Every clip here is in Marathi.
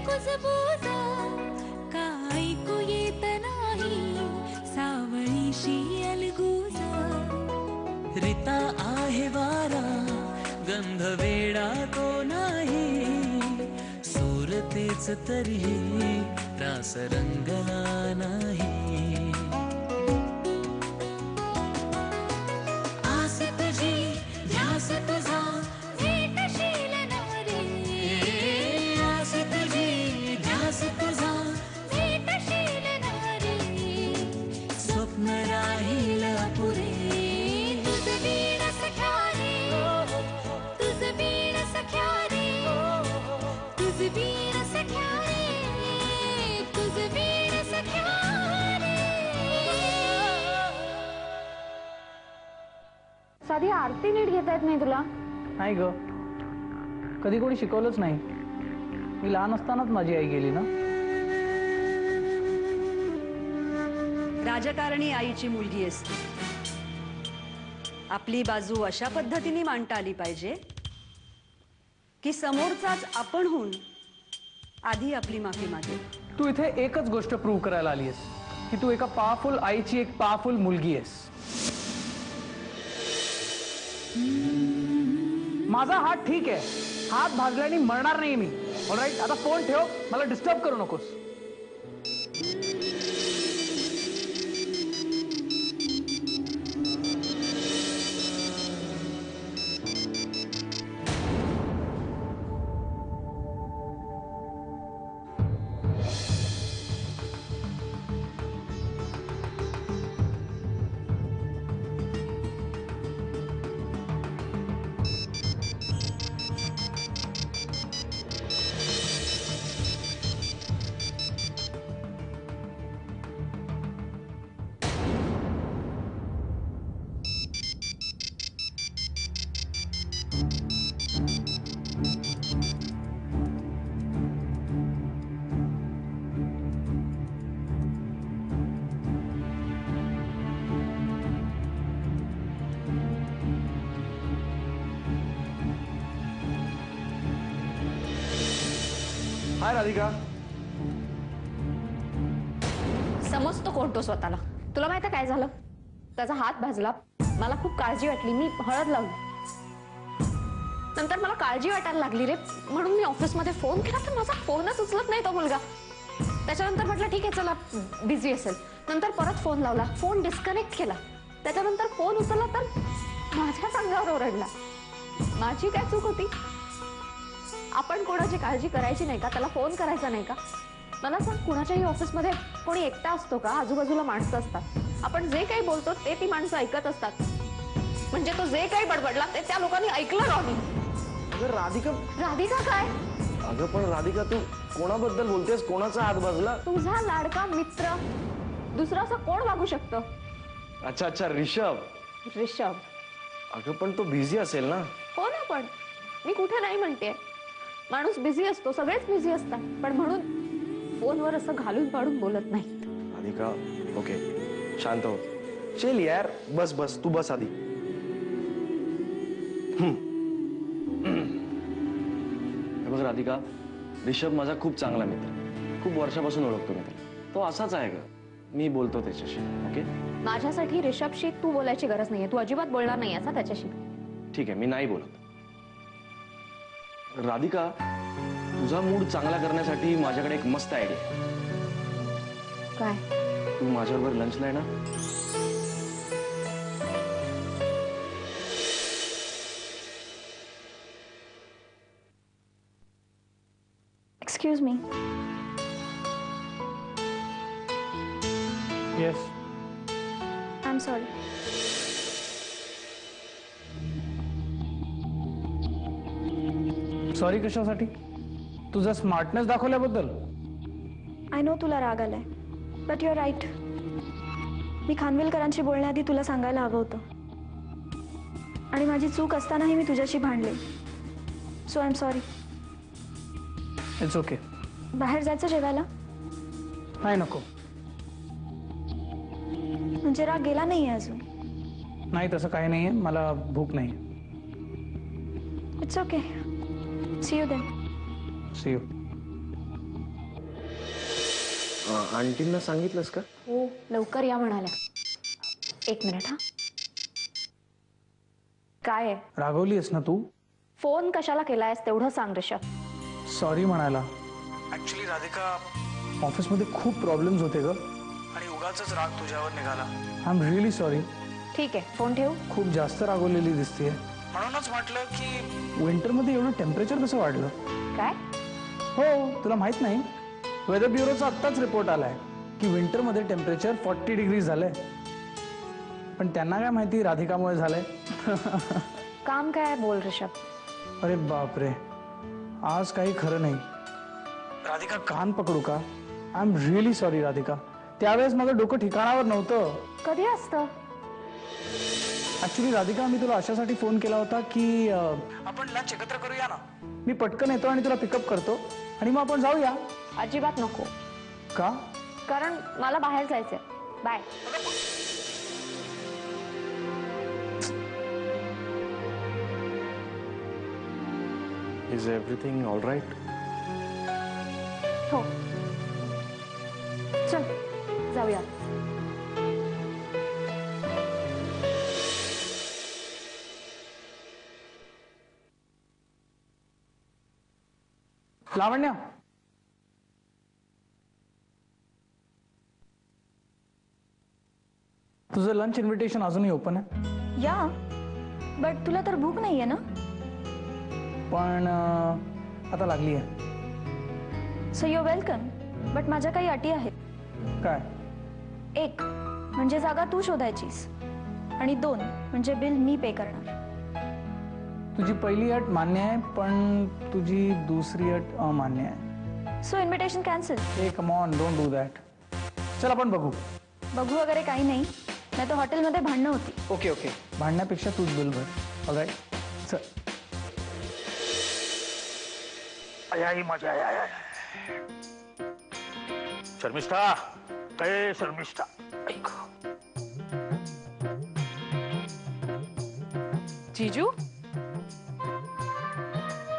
कुजबुज का ऐकू येत नाही सावळीशी अलगूज रीता आहे वारा गंध वेडा तो नाही सूर तेच तरीही रास रंगला नाही आस तुझी ध्यास तुझा भेटशील ना रे आस तुझी ध्यास तुझा भेटशील ना रे स्वप्न राहील पुरे तुझ बीण सख्या रे तुझ बीण सख्या रे तुझ बीण सख्या रे तुझ बीण सख्या रे साधी आरती नीट घेता येत नाही तुला? नाही ग, कधी कोणी शिकवलंच नाही. मी लहान असतानाच माझी आई गेली ना. राजकारणी आईची मुलगी असते. आपली बाजू अशा पद्धतीने मांडता आली पाहिजे की समोरचाच आपण होऊन आधी आपली माफी मागेल. तू इथे एकच गोष्ट प्रूव्ह करायला आली आहेस की तू एका पॉवरफुल आईची एक पॉवरफुल मुलगी आहेस. माझा हात ठीक आहे, हात भाजल्याने मरणार नाही मी. ऑलराईट, आता फोन ठेव, मला डिस्टर्ब करू नकोस. हाय राधिका. समजतो कोण तो स्वतःला. तुला माहिती काय झालं? त्याचा हात भाजला, मला खूप काळजी वाटली, मी हळद लावली. नंतर मला काळजी वाटायला लागली रे, म्हणून मी ऑफिसमध्ये फोन केला तर माझा फोनच उचलत नाही तो मुलगा. त्याच्यानंतर म्हटलं ठीक आहे चला बिझी असेल. नंतर परत फोन लावला, फोन डिस्कनेक्ट केला. त्याच्यानंतर फोन उचलला तर माझ्याच अंगावर ओरडला. माझी काय चूक होती? आपण कोणाची काळजी करायची नाही का? त्याला फोन करायचा नाही का? मला सांग, कुणाच्याही ऑफिसमध्ये कोणी एकटा असतो का? आजूबाजूला माणसं असतात. आपण जे काही बोलतो ते ती माणसं ऐकत असतात. म्हणजे तो जे काही बडबडला ते त्या लोकांनी ऐकलं नाही. अगं राधिका. राधिका काय? अगं पण राधिका, तू कोणाबद्दल बोलतेस? कोणाचा हात भाजला? तुझा लाडका मित्र. दुसरा असं कोण वागू शकतं? अच्छा अच्छा, ऋषभ. ऋषभ? अगं पण तो बिझी असेल ना. हो ना, पण मी कुठे नाही म्हणते. माणूस बिझी असतो, सगळेच बिझी असतात, पण म्हणून फोनवर असं घालून पाडून बोलत नाही. राधिका ओके, शांत हो. चल यार, बस बस, तू बस आधी. बघ राधिका, ऋषभ माझा खूप चांगला मित्र. खूप वर्षापासून ओळखतो मी त्याला. तो असाच आहे ग. मी बोलतो त्याच्याशी. ओके, माझ्यासाठी ऋषभशी तू बोलायची गरज नाहीये. तू अजिबात बोलणार नाही असा त्याच्याशी. ठीक आहे, मी नाही बोलत. राधिका, तुझा मूड चांगला करण्यासाठी माझ्याकडे एक मस्त आयडिया आहे. काय? तू माझ्याबरोबर लंचला आहे ना? Excuse me. Yes. I am sorry. Sorry कशासाठी? तुझा स्मार्टनेस दाखवल्याबद्दल? आय नो तुला राग आलाय, बट यू आर राईट. मी खानविलकरांशी बोलण्याआधी तुला सांगायला हवं होतं. आणि माझी चूक असतानाही मी तुझ्याशी भांडले. So I am sorry. It's okay. बाहेर जायचं जेवायला? नाही, नको. म्हणजे राग गेला नाहीये अजून? नाही, तसं काही नाहीये. मला भूक नाही. It's okay. See you then. See you. आंटींना सांगितलंस का? हो लवकर या म्हणाल्या. एक मिनिट हा. काय आहे? रागवलीस ना तू? फोन कशाला केलायस तेवढं सांग ऋषभ. सॉरी म्हणायला. ऍक्च्युली राधिका ऑफिसमध्ये खूप प्रॉब्लेम्स होते ग आणि उगाचच राग तुझ्यावर निघाला. I am really sorry. ठीक आहे फोन ठेव. खूप जास्त रागवलेली दिसतेय. म्हणूनच म्हटलं की विंटरमध्ये एवढं टेम्परेचर कसं वाढलं? काय? हो तुला माहित नाही, वेदर ब्युरोचा आत्ताच रिपोर्ट आलाय की विंटरमध्ये टेम्परेचर 40 डिग्री झालंय. पण त्यांना काय माहिती राधिकामुळे झालंय. काम काय बोल ऋषभ. अरे बापरे, आज काही खरं नाही. राधिका कान पकडू का? I am really sorry Radhika. त्यावेळेस माझं डोकं ठिकाणावर नव्हतं. कधी असतं? ऍक्च्युली राधिका मी तुला अशासाठी फोन केला होता की आपण लंच एकत्र करूया ना. मी पटकन येतो आणि तुला पिकअप करतो आणि मग आपण जाऊया. अजिबात नको. का? कारण मला बाहेर जायचंय. Bye. Is everything all right? हो चल जाऊया. लावण्या, तुझं लंच इन्व्हिटेशन अजूनही ओपन आहे. या बट तुला तर भूक नाहीये ना? पण आता लागली आहे. So you welcome. बट माझ्या काही अटी आहेत. काय? एक म्हणजे जागा तू शोधायचीस आणि 2 म्हणजे बिल मी पे करणार. तुझी पहिली अट मान्य आहे पण तुझी दुसरी अट अमान्य आहे. So invitation cancel. A come on, don't do that. चल आपण बघू. बघू वगैरे काही नाही, नाही तर हॉटेलमध्ये भांडणं होती. ओके ओके, भांडण्यापेक्षा तूच बिल भर. ऑलराईट चल. आई माझ्या शर्मिष्ठा, काय शर्मिष्ठा, ऐक. जीजू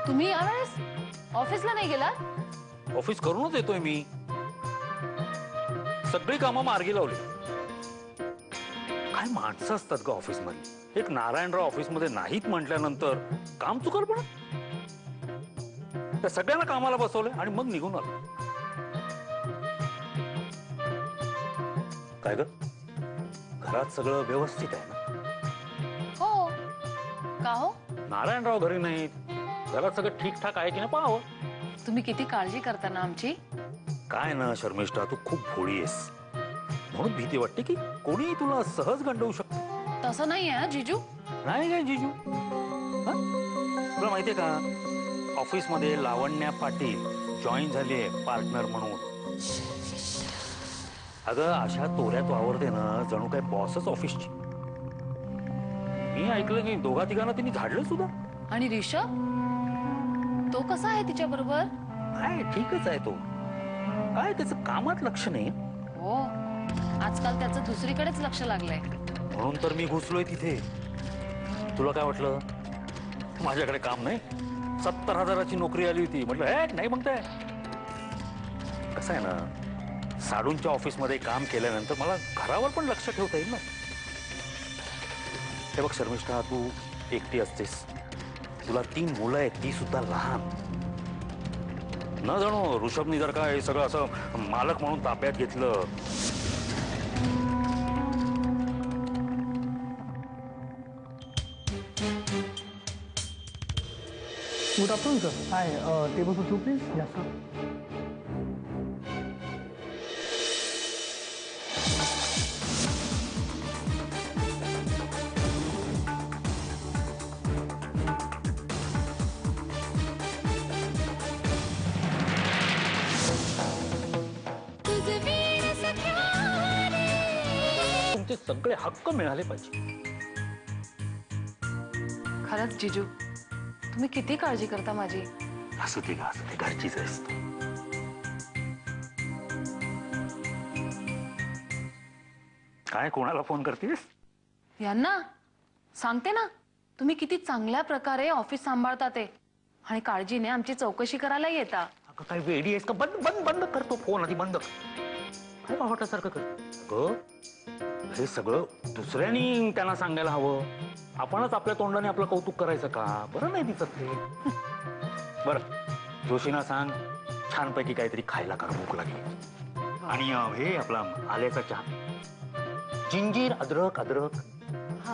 तुम्ही यावेळेस ऑफिसला नाही गेलात? ऑफिस करूनच येतोय मी. सगळी कामं मार्गी लावली. काय माणसं असतात का ऑफिस मध्ये. एक नारायणराव ऑफिस मध्ये नाहीत म्हटल्यानंतर काम चुकर पण त्या सगळ्यांना कामाला बसवलंय आणि मग निघून आलो. काय ग, घरात सगळं व्यवस्थित आहे ना? हो. का हो? नारायणराव घरी नाहीत, घरात सगळं ठीकठाक आहे की नाही पाहावं. तुम्ही किती काळजी करता ना आमची. काय ना शर्मिष्ठा, तू खूप भोळी आहेस म्हणून भीती वाटते की कोणी तुला सहज गंडवू शकतो. तसं नाही आहे जीजू. नाही काय जीजू, तुला माहितीये का ऑफिस मध्ये लावण्या पाटील जॉईन झाली आहे पार्टनर म्हणून. अगं अशा तोऱ्यात वावरते ना जणू काय बॉसच ऑफिसची. मी ऐकलं की दोघा तिघांना तिने झाडलं सुद्धा. आणि ऋषभ तो कसा आहे तिच्या बरोबर? काय ठीकच आहे तो. काय त्याचं कामात लक्ष नाही. हो आजकाल त्याचं दुसरीकडेच लक्ष लागलंय. म्हणून तर मी घुसलोय तिथे. तुला काय वाटलं माझ्याकडे काम नाही? 70,000ची नोकरी आली होती म्हटलं हे नाही म्हणताय. कसं आहे ना, साडूंच्या ऑफिस मध्ये काम केल्यानंतर मला घरावर पण लक्ष ठेवता येईल ना. हे बघ शर्मिष्ठा, तू एकटी असतेस, तुला 3 मुलं आहेत, ती सुद्धा लहान. न जाणो ऋषभनी जर का हे सगळं असं मालक म्हणून ताब्यात घेतलं. Good afternoon sir. High, table for 2 please. या सर. तुमचे सगळे हक्क मिळाले पाहिजे. खरंच जीजू तुम्ही किती काळजी करता माझी. असं ते घरचीच असत. काय कोणाला फोन करतेस? यांना सांगते ना तुम्ही किती चांगल्या प्रकारे ऑफिस सांभाळता ते आणि काळजीने आमची चौकशी करायला येता. अगं काय वेडी आहेस का? बंद बंद बंद करतो फोन आधी बंद. काय वाटल्यासारखं कर अगं, हे सगळं दुसऱ्यानी त्यांना सांगायला हवं. आपणच आपल्या तोंडाने आपलं कौतुक करायचं का? बरं नाही दिसत ते. बरं जोशीना सांग, छानपैकी काहीतरी खायला कर, भूक लागली. आणि हे आपला आल्याचा चहा, जिंजीर अद्रक अद्रक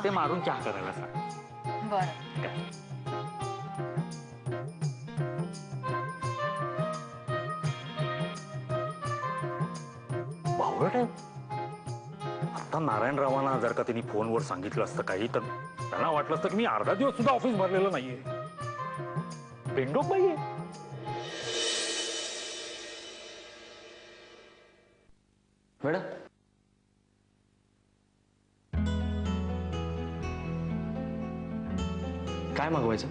ते मारून चहा करायला सांग. बरं. काय? बावळट आहे. आता नारायणरावांना जर का त्यांनी फोनवर सांगितलं असतं काही, तर त्यांना वाटलं असतं की मी अर्धा दिवस सुद्धा ऑफिस भरलेलं नाहीये. पेंडोक बाई आहे. मॅडम, काय मागवायचं?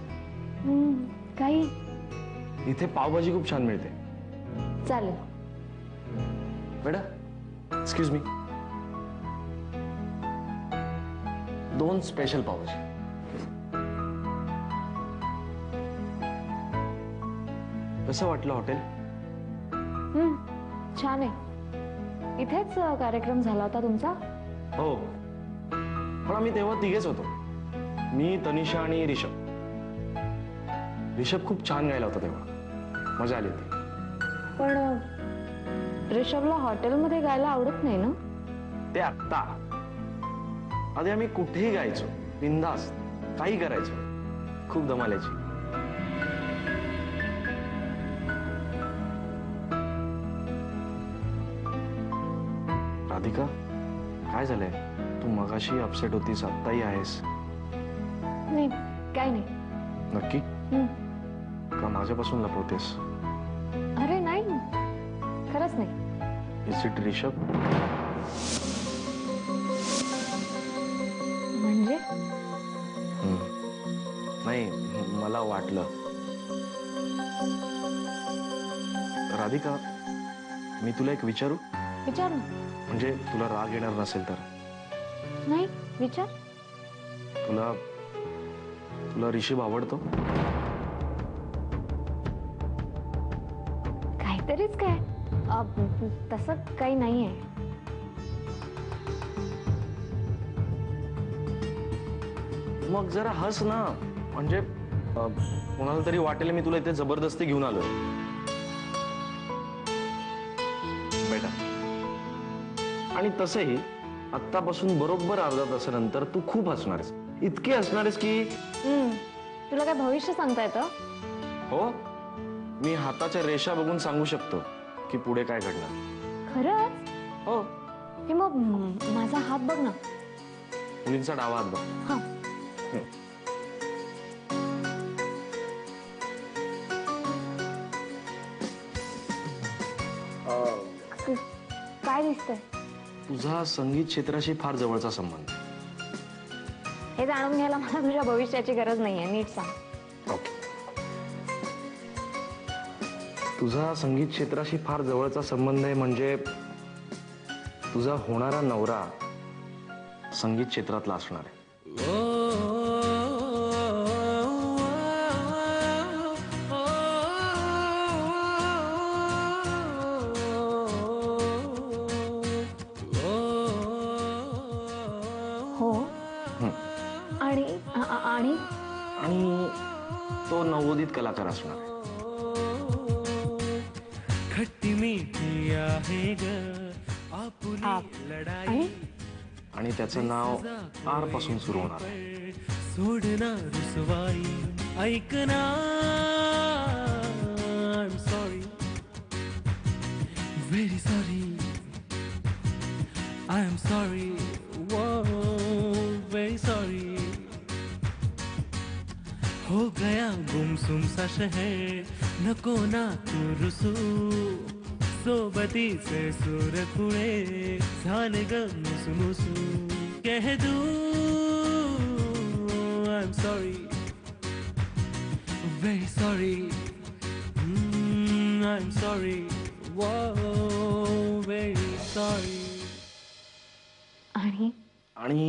काही इथे पावभाजी खूप छान मिळते. चालेल. Madam excuse me, 2 special pav bhaji. कसं वाटलं हॉटेल? छान आहे. इथेच कार्यक्रम झाला होता तुमचा? हो, पण आम्ही तेव्हा तिघेच होतो, मी, तनिषा आणि ऋषभ. ऋषभ खूप छान गायला होता तेव्हा, मजा आली होती. पण ऋषभला हॉटेलमध्ये गायला आवडत नाही ना? ते आत्ता, आधी आम्ही कुठेही गायचो, बिंदास काही करायचो, खूप धमाल यायची. राधिका, काय झालंय? तू मगाशी अपसेट होतीस, आत्ताही आहेस. नाही, काय नाही. नक्की? का माझ्यापासून लपवतेस? अरे नाही, खरंच नाही. Is it Rishabh? म्हणजे नाही, मला वाटलं. राधिका, मी तुला एक विचारू? विचार ना. म्हणजे तुला राग येणार नसेल तर. नाही, विचार. तुला तुला ऋषभ आवडतो? काहीतरीच काय, तसं काही नाहीये. मग जरा हस ना, म्हणजे कोणाला तरी वाटेल मी तुला इथे जबरदस्ती घेऊन आलो. बेटा, आणि तसंही आत्तापासून बरोबर अर्धा तासानंतर तू खूप हसणारेस, इतके हसणारेस की तुला काय भविष्य सांगता येतं? हो, मी हाताच्या रेषा बघून सांगू शकतो की पुढे काय घडणार. खरंच? हो. हे मग माझा हात बघ ना. मुलींचा डावा हात बघ. हा. काय दिसतंय? तुझा संगीत क्षेत्राशी फार जवळचा संबंध. हे जाणून घ्यायला मला तुझ्या भविष्याची गरज नाहीये, नीट सांग. ओके. तुझा संगीत क्षेत्राशी फार जवळचा संबंध आहे, म्हणजे तुझा होणारा नवरा संगीत क्षेत्रातला असणार आहे. हो. आणि आणि आणि तो नवोदित कलाकार असणार आहे. खट्टी मीठी आहे ग आपुली लढाई, आणि त्याचं नाव आर पासून सुरू होणार आहे. सोडना रुसवाई, ऐकना. I am sorry, very sorry, I am sorry, very sorry. हो गया गुमसुम सा शहर, नको ना तू रुसू, सोबतीचे सूर खुळे झाले ग मुसमुसू. कह दू I am sorry, very sorry, I am sorry, very sorry. आणि आणि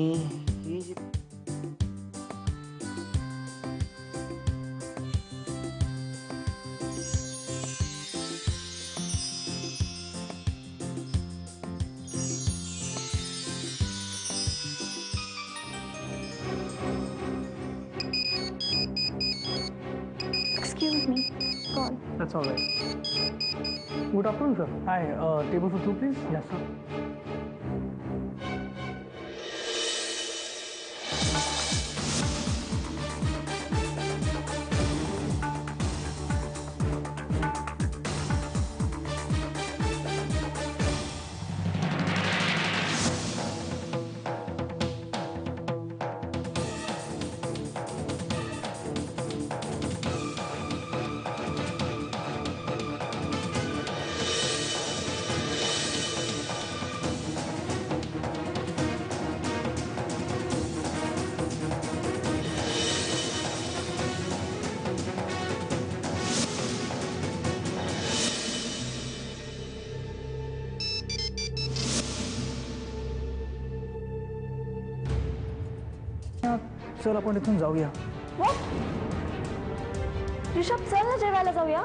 That's all right. Good afternoon, sir. Hi, table for two, please. Yes, sir. चल आपण इथून जाऊया. ऋषभ चल ना जेवायला जाऊया.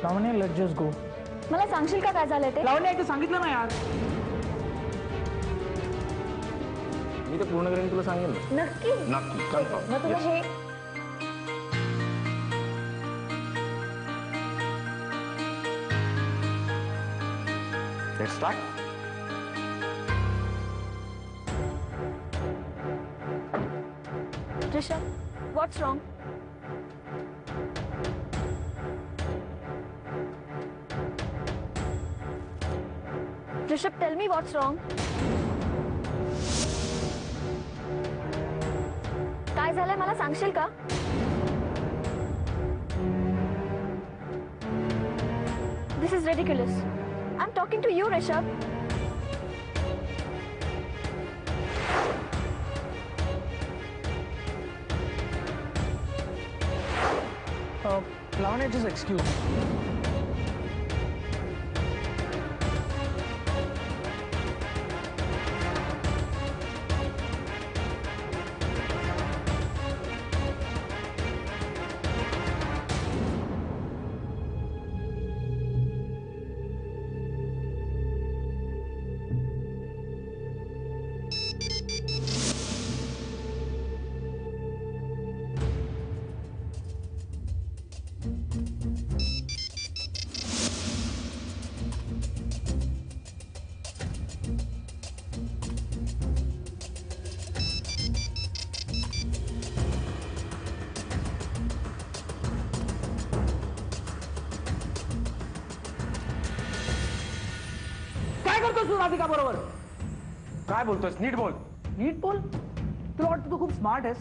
लावण्या, लेट्स जस्ट गो. मला सांगशील का काय झालंय ते? लावण्या ते सांगितलं ना यार. मी ते पूर्ण करेन तुला सांगेन ना. नक्की नक्की कन्फर्म. मग तुला हे let's start. Rishabh, what's wrong? Rishabh, tell me what's wrong. काय झालंय मला सांगशील का? This is ridiculous. I'm talking to you, Rishabh. Lavanya, just excuse. काय करतोस तू राधिका बरोबर? काय बोलतोस? नीट बोल. नीट बोल. तुला वाटतं तू खूप स्मार्ट आहेस.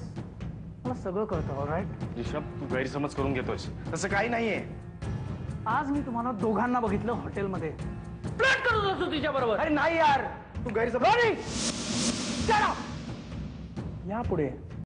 मला सगळं कळतं. ऑलराईट. ऋषभ, तू गैरसमज करून घेतोयस. तसं काही नाहीये. आज मी तुम्हाला दोघांना बघितलं हॉटेलमध्ये फ्लर्ट करत असतो तिच्या बरोबर. अरे नाही यार, तू गैरसमज. यापुढे